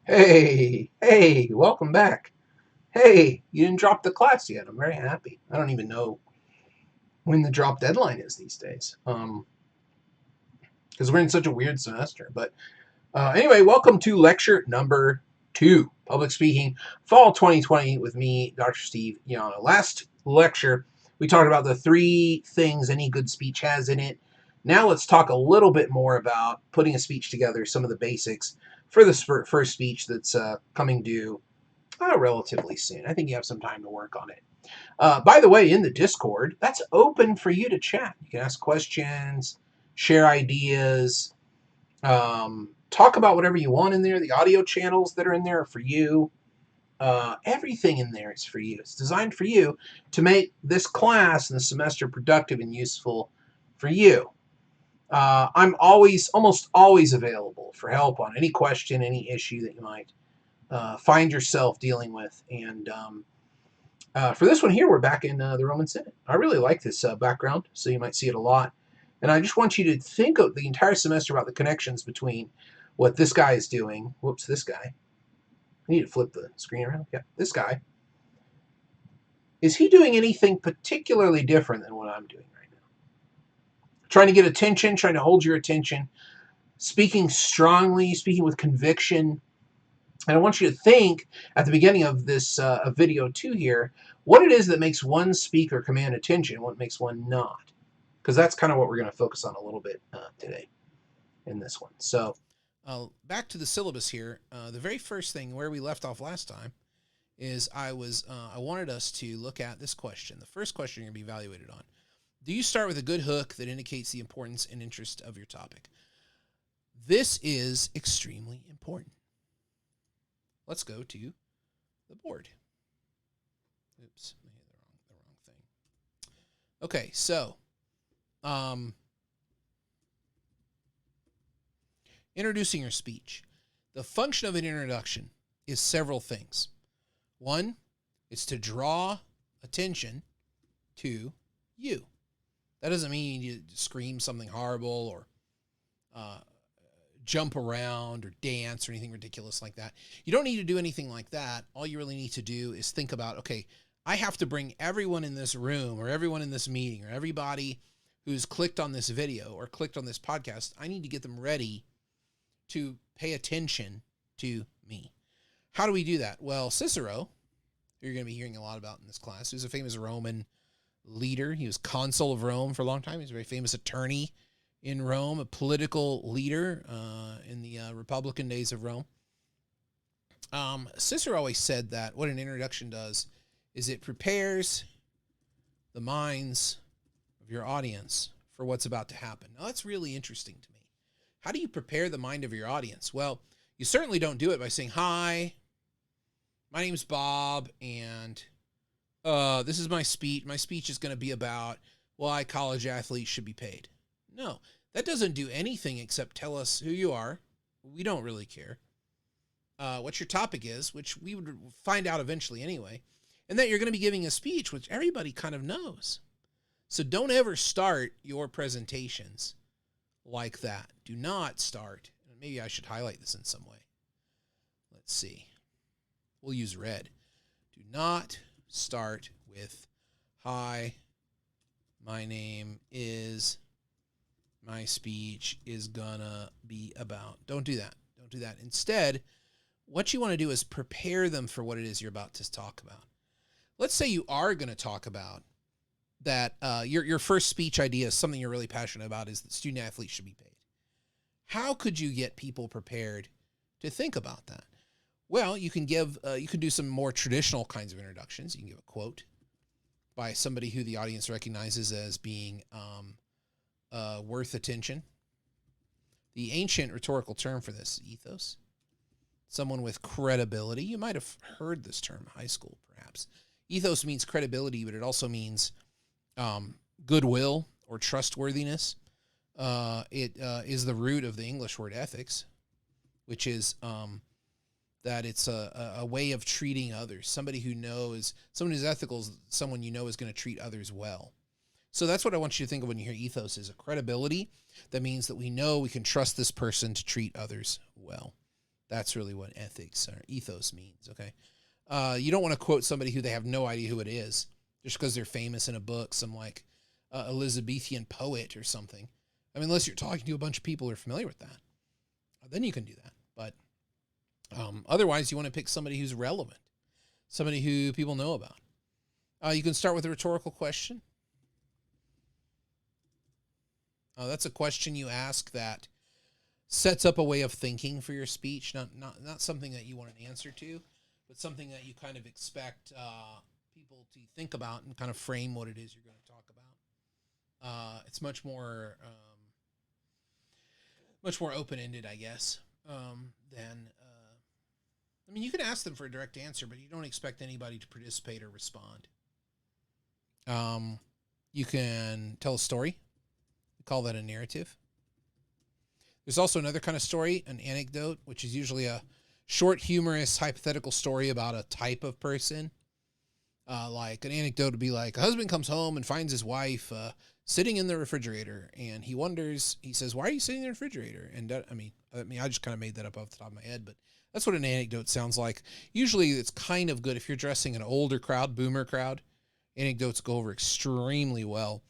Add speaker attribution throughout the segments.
Speaker 1: Hey, welcome back. Hey, you didn't drop the class yet. I'm very happy. I don't even know when the drop deadline is these days. Because we're in such a weird semester. But anyway, welcome to lecture number 2, Public Speaking, Fall 2020 with me, Dr. Steve Yano. Last lecture, we talked about the 3 things any good speech has in it. Now let's talk a little bit more about putting a speech together, some of the basics for this first speech that's coming due relatively soon. I think you have some time to work on it. By the way, in the Discord, that's open for you to chat. You can ask questions, share ideas, talk about whatever you want in there. The audio channels that are in there are for you. Everything in there is for you. It's designed for you to make this class and the semester productive and useful for you. I'm almost always available for help on any question, any issue that you might find yourself dealing with. And for this one here, we're back in the Roman Senate. I really like this background, so you might see it a lot. And I just want you to think of the entire semester about the connections between what this guy is doing. Whoops, this guy. I need to flip the screen around. Yeah, this guy. Is he doing anything particularly different than what I'm doing right now? Trying to get attention, trying to hold your attention, speaking strongly, speaking with conviction. And I want you to think at the beginning of this video too here, what it is that makes one speaker command attention, what makes one not. Because that's kind of what we're going to focus on a little bit today in this one. So
Speaker 2: back to the syllabus here. The very first thing where we left off last time is I wanted us to look at this question. The first question you're going to be evaluated on. Do you start with a good hook that indicates the importance and interest of your topic? This is extremely important. Let's go to the board. Oops, I hit the wrong thing. Okay, so introducing your speech. The function of an introduction is several things. One, it's to draw attention to you. That doesn't mean you scream something horrible or jump around or dance or anything ridiculous like that. You don't need to do anything like that. All you really need to do is think about, okay, I have to bring everyone in this room or everyone in this meeting or everybody who's clicked on this video or clicked on this podcast, I need to get them ready to pay attention to me. How do we do that? Well, Cicero, who you're going to be hearing a lot about in this class, who's a famous Roman leader. He was consul of Rome for a long time. He was a very famous attorney in Rome, a political leader in the Republican days of Rome. Cicero always said that what an introduction does is it prepares the minds of your audience for what's about to happen. Now, that's really interesting to me. How do you prepare the mind of your audience? Well, you certainly don't do it by saying, hi, my name's Bob, and this is my speech. My speech is going to be about why college athletes should be paid. No, that doesn't do anything except tell us who you are. We don't really care. What your topic is, which we would find out eventually anyway, and that you're going to be giving a speech, which everybody kind of knows. So don't ever start your presentations like that. Do not start. Maybe I should highlight this in some way. Let's see. We'll use red. Do not start with, hi, my name is, my speech is gonna be about. Don't do that. Don't do that. Instead, what you want to do is prepare them for what it is you're about to talk about. Let's say you are going to talk about that your first speech idea is something you're really passionate about is that student athletes should be paid. How could you get people prepared to think about that? Well, you can do some more traditional kinds of introductions. You can give a quote by somebody who the audience recognizes as being worth attention. The ancient rhetorical term for this is ethos. Someone with credibility. You might have heard this term in high school, perhaps. Ethos means credibility, but it also means goodwill or trustworthiness. It is the root of the English word ethics, which is that it's a way of treating others. Somebody who's ethical is someone you know is going to treat others well. So that's what I want you to think of when you hear ethos is a credibility. That means that we know we can trust this person to treat others well. That's really what ethics or ethos means, okay? You don't want to quote somebody who they have no idea who it is just because they're famous in a book, some like Elizabethan poet or something. I mean, unless you're talking to a bunch of people who are familiar with that, then you can do that. But otherwise, you want to pick somebody who's relevant, somebody who people know about. You can start with a rhetorical question. That's a question you ask that sets up a way of thinking for your speech, not something that you want an answer to, but something that you kind of expect people to think about and kind of frame what it is you're going to talk about. It's much more open-ended, I guess, than I mean, you can ask them for a direct answer, but you don't expect anybody to participate or respond. You can tell a story. We call that a narrative. There's also another kind of story, an anecdote, which is usually a short, humorous, hypothetical story about a type of person. Like an anecdote would be like, a husband comes home and finds his wife sitting in the refrigerator, and he says, "Why are you sitting in the refrigerator?" And I mean, I just kind of made that up off the top of my head, but that's what an anecdote sounds like. Usually it's kind of good if you're addressing an older crowd, boomer crowd. Anecdotes go over extremely well.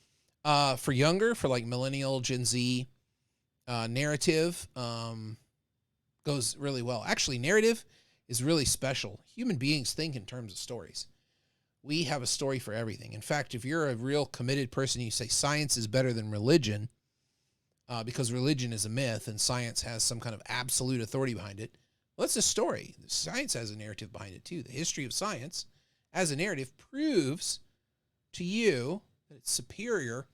Speaker 2: For younger, for like millennial, Gen Z, narrative goes really well. Actually, narrative is really special. Human beings think in terms of stories. We have a story for everything. In fact, if you're a real committed person, you say science is better than religion because religion is a myth and science has some kind of absolute authority behind it. Well, that's a story. Science has a narrative behind it too. The history of science as a narrative proves to you that it's superior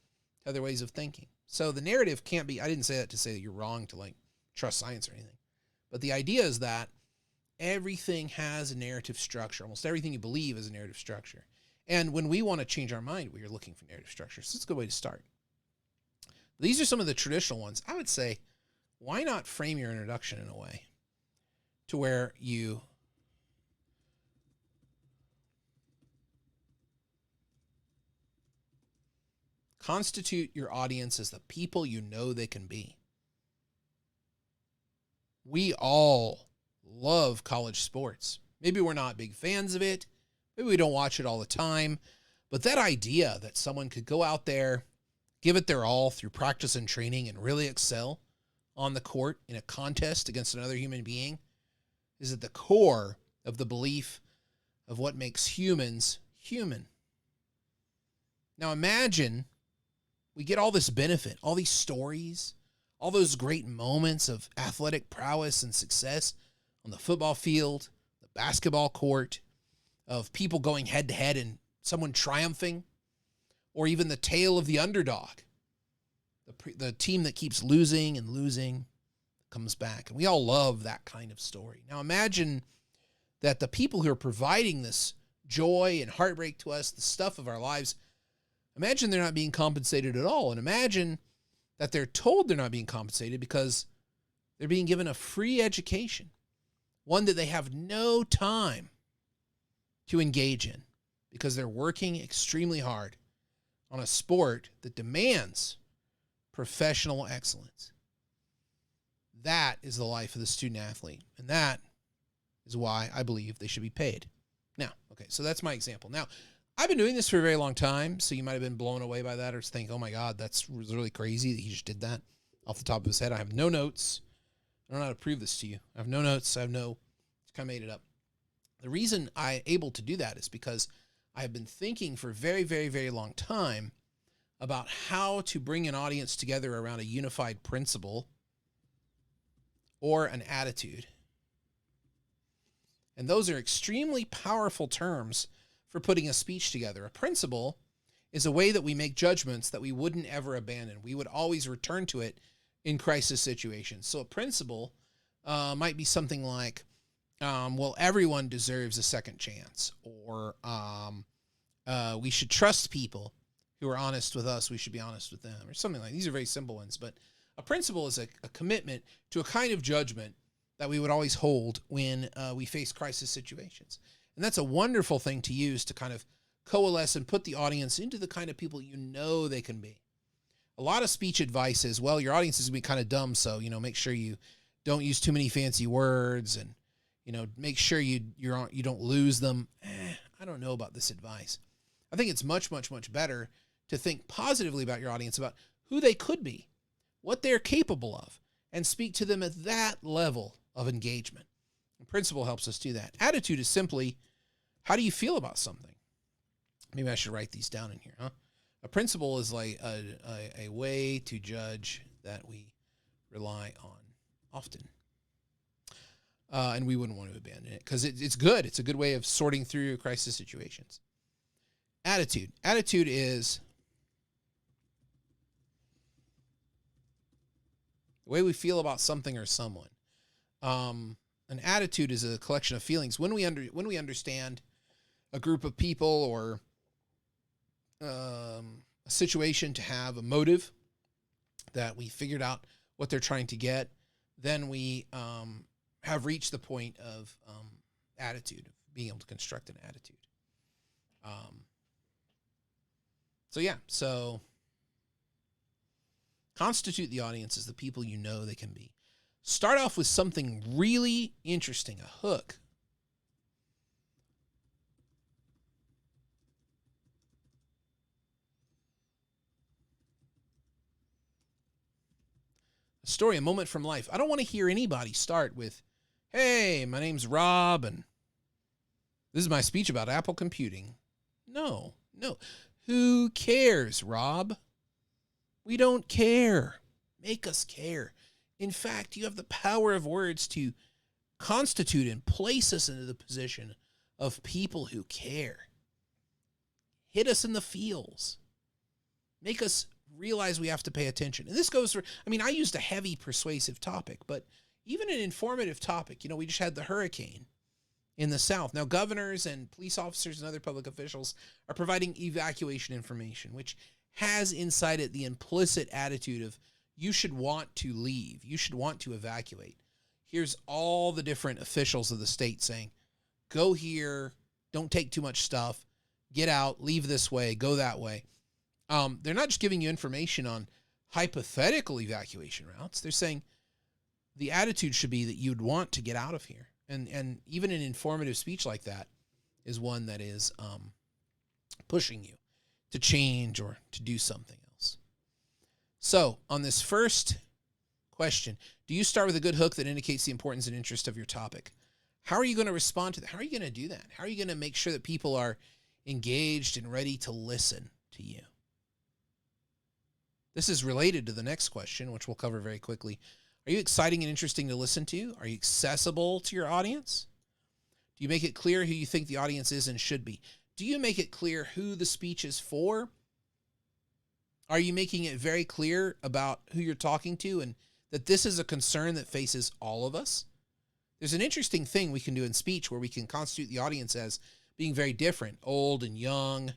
Speaker 2: to other ways of thinking. So the narrative can't be, I didn't say that to say that you're wrong to like trust science or anything. But the idea is that everything has a narrative structure. Almost everything you believe is a narrative structure. And when we want to change our mind, we are looking for narrative structure. So it's a good way to start. These are some of the traditional ones. I would say, why not frame your introduction in a way to where you constitute your audience as the people you know they can be. We all love college sports. Maybe we're not big fans of it. Maybe we don't watch it all the time. But that idea that someone could go out there, give it their all through practice and training and really excel on the court in a contest against another human being is at the core of the belief of what makes humans human. Now imagine we get all this benefit, all these stories, all those great moments of athletic prowess and success on the football field, the basketball court, of people going head to head and someone triumphing, or even the tale of the underdog, the team that keeps losing and losing comes back. And we all love that kind of story. Now imagine that the people who are providing this joy and heartbreak to us, the stuff of our lives, imagine they're not being compensated at all. And imagine that they're told they're not being compensated because they're being given a free education, one that they have no time to engage in because they're working extremely hard on a sport that demands professional excellence. That is the life of the student athlete. And that is why I believe they should be paid. Now, okay, so that's my example. Now, I've been doing this for a very long time, so you might have been blown away by that or think, oh my God, that's really crazy that he just did that off the top of his head. I have no notes. I don't know how to prove this to you. I have no notes. Just kind of made it up. The reason I'm able to do that is because I have been thinking for a very, very, very long time about how to bring an audience together around a unified principle or an attitude. And those are extremely powerful terms for putting a speech together. A principle is a way that we make judgments that we wouldn't ever abandon. We would always return to it in crisis situations. So a principle might be something like, well, everyone deserves a second chance, or we should trust people who are honest with us. We should be honest with them, or something like that. These are very simple ones, but a principle is a commitment to a kind of judgment that we would always hold when we face crisis situations. And that's a wonderful thing to use to kind of coalesce and put the audience into the kind of people you know they can be. A lot of speech advice is, well, your audience is going to be kind of dumb, so, make sure you don't use too many fancy words, and make sure you don't lose them. I don't know about this advice. I think it's much, much, much better to think positively about your audience, about who they could be, what they're capable of, and speak to them at that level of engagement. And principle helps us do that. Attitude is simply, how do you feel about something? Maybe I should write these down in here, huh? A principle is like a way to judge that we rely on often. And we wouldn't want to abandon it because it's good. It's a good way of sorting through crisis situations. Attitude. Attitude is the way we feel about something or someone. An attitude is a collection of feelings. When we understand a group of people or a situation to have a motive, that we figured out what they're trying to get, then we have reached the point of attitude, being able to construct an attitude. So constitute the audience as the people you know they can be. Start off with something really interesting, a hook. A story, a moment from life. I don't want to hear anybody start with, hey, my name's Rob, and this is my speech about Apple computing. No. Who cares, Rob? We don't care. Make us care. In fact, you have the power of words to constitute and place us into the position of people who care. Hit us in the feels. Make us realize we have to pay attention. And this goes for, I used a heavy persuasive topic, but even an informative topic. We just had the hurricane in the South. Now, governors and police officers and other public officials are providing evacuation information, which has inside it the implicit attitude of, you should want to leave. You should want to evacuate. Here's all the different officials of the state saying, go here, don't take too much stuff, get out, leave this way, go that way. They're not just giving you information on hypothetical evacuation routes. They're saying the attitude should be that you'd want to get out of here. And even an informative speech like that is one that is pushing you to change or to do something else. So on this first question, do you start with a good hook that indicates the importance and interest of your topic? How are you going to respond to that? How are you going to do that? How are you going to make sure that people are engaged and ready to listen to you? This is related to the next question, which we'll cover very quickly. Are you exciting and interesting to listen to? Are you accessible to your audience? Do you make it clear who you think the audience is and should be? Do you make it clear who the speech is for? Are you making it very clear about who you're talking to and that this is a concern that faces all of us? There's an interesting thing we can do in speech where we can constitute the audience as being very different, old and young,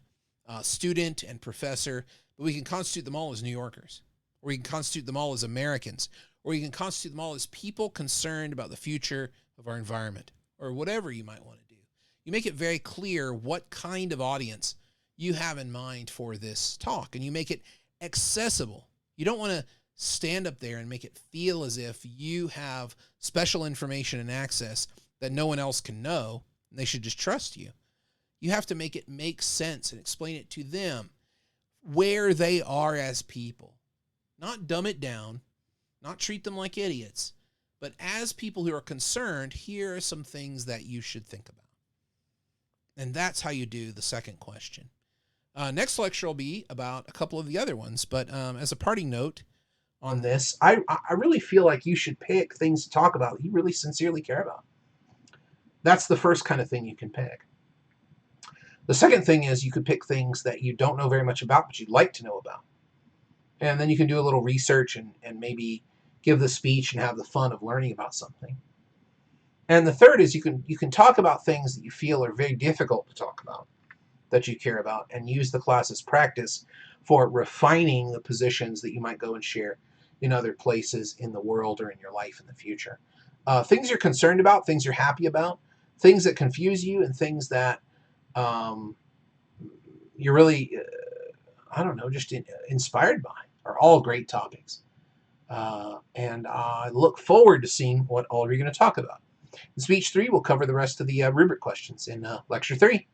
Speaker 2: student and professor, but we can constitute them all as New Yorkers, or we can constitute them all as Americans, or you can constitute them all as people concerned about the future of our environment, or whatever you might want to do. You make it very clear what kind of audience you have in mind for this talk, and you make it accessible. You don't want to stand up there and make it feel as if you have special information and access that no one else can know, and they should just trust you. You have to make it make sense and explain it to them where they are as people. Not dumb it down, not treat them like idiots, but as people who are concerned, here are some things that you should think about. And that's how you do the second question. Next lecture will be about a couple of the other ones, but as a parting note
Speaker 1: on this, I really feel like you should pick things to talk about that you really sincerely care about. That's the first kind of thing you can pick. The second thing is you could pick things that you don't know very much about, but you'd like to know about. And then you can do a little research and maybe give the speech and have the fun of learning about something. And the third is you can talk about things that you feel are very difficult to talk about, that you care about, and use the class as practice for refining the positions that you might go and share in other places in the world or in your life in the future. Things you're concerned about, things you're happy about, things that confuse you, and things that you're really, just inspired by, are all great topics. And I look forward to seeing what all of you are going to talk about. In speech 3, we'll cover the rest of the rubric questions in lecture 3.